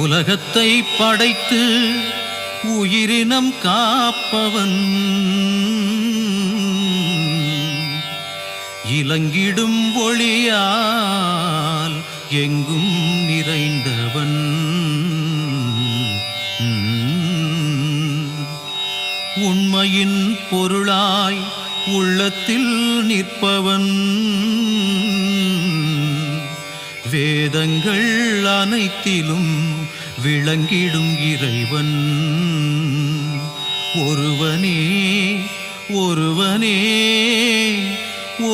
உலகத்தை படைத்து உயிரினம் காப்பவன், இலங்கிடும் ஒளியால் எங்கும் நிறைந்தவன், உண்மையின் பொருளாய் உள்ளத்தில் நிற்பவன், வேதங்கள் அனைத்திலும் விளங்கிடும் இறைவன், ஒருவனே ஒருவனே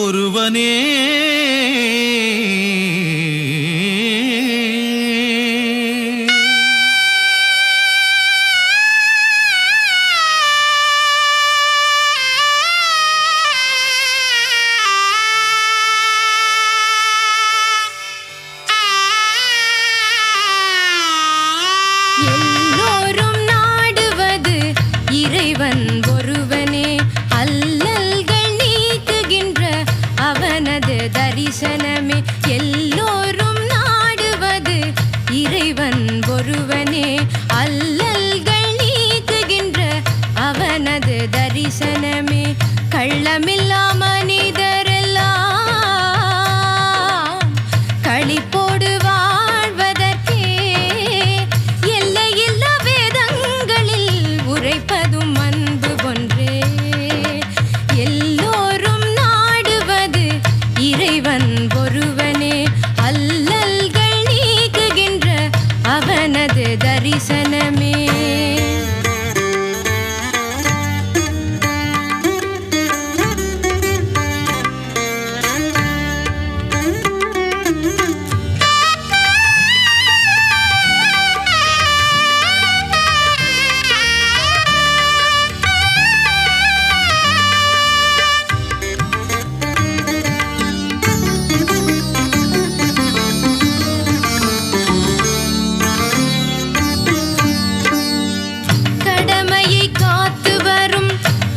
ஒருவனே. எல்லோரும் நாடுவது இறைவன் ஒருவனே, அல்லல்கள் நீக்குகின்ற அவனது தரிசனமே. எல்லோரும் நாடுவது இறைவன் ஒருவனே, அல்லல்கள் நீக்குகின்ற அவனது தரிசனமே. கள்ளமில்லா மனிதரெல்லாம் களிப்போடு வாழ்வதற்கே எல்லையில்லா வேதங்களில் உரைப்பதும் அன்பு ஒன்றே. எல்லோரும் நாடுவது இறைவன் ஒருவனே, அல்லல்கள் நீக்குகின்ற அவனது தரிசனமே.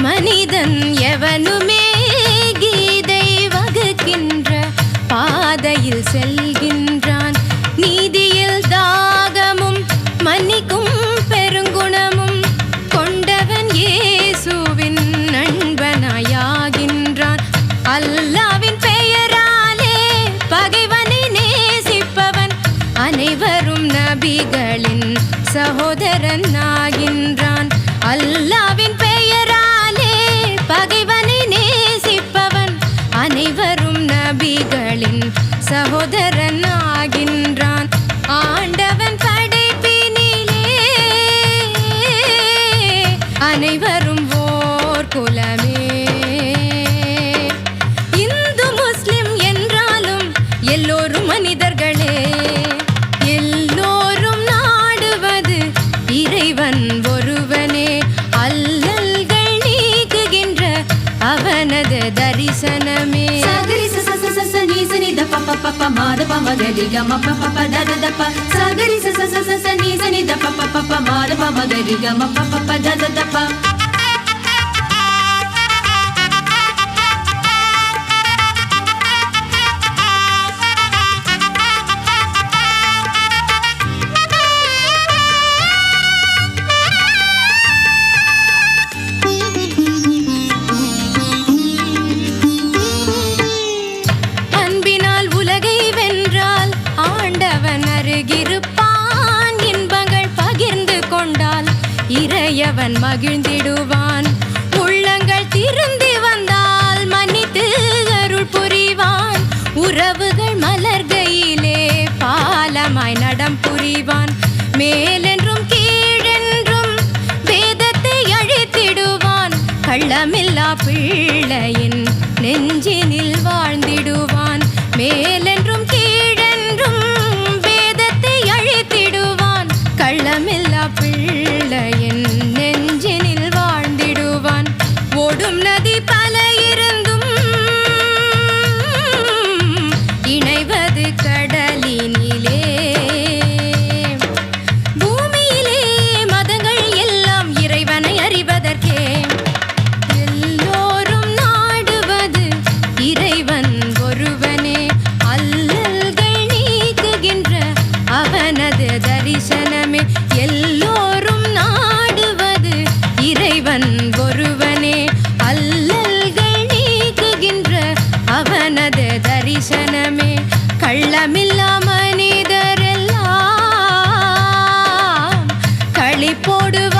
மனிதன் எவனுமே கீதை வகுக்கின்ற பாதையில் செல்கின்றான். நீதியில் தாகமும் மன்னிக்கும் பெருங்குணமும் கொண்டவன் இயேசுவின் நண்பனாயாகின்றான். அல்லாவின் பெயராலே பகைவனை நேசிப்பவன் அனைவரும் நபிகளின் சகோதரன் ஆகின்றான். அல்லாவின் பெயராலே பகைவனை நேசிப்பவன் அனைவரும் நபிகளின் சகோதரன் ஆகின்றான். ஆண்டவன் படைப்பினிலே அனைவரும் ஓர் குலமே. இந்து முஸ்லிம் என்றாலும் எல்லோரும் மனிதர்களே. எல்லோரும் நாடுவது இறைவன் ஒருவனே, அல்லல்கள் நீக்குகின்ற அவனது தரிசனமே. சகரி ச ச ச ச நீ ச நி த ப ப ப ப மா த ப ம க ரி க ம ப ப ப த த த ப. சகரி ச ச ச ச நீ ச நி த ப ப ப ப மா த ப ம க ரி க ம ப ப ப த த த ப. அருகிருப்பான், இன்பங்கள் பகிர்ந்து கொண்டால் இறையவன் மகிழ்ந்திடுவான். உள்ளங்கள் திருந்தி வந்தால் மன்னித்து அருள் புரிவான். உறவுகள் மலர்கையிலே பாலமாய் நடம் புரிவான். மேலென்றும் கீழென்றும் வேதத்தை அழித்திடுவான். கள்ளமில்லா பிள்ளையின் நெஞ்சினில் வாழ்ந்திடுவான். மேலென்றும் கீழென்றும் கள்ளமில்லா பிள்ளையின் நெஞ்சினில் வாழ்ந்திடுவான். ஓடும் நதி பல இருந்தும் இணைவது கடலினிலே. பூமியிலே மதங்கள் எல்லாம் இறைவனை அறிவதற்கே. எல்லோரும் நாடுவது இறைவன் ஒருவனே, அல்லல்கள் நீக்குகின்ற அவனது தரிசனம். போடுவார்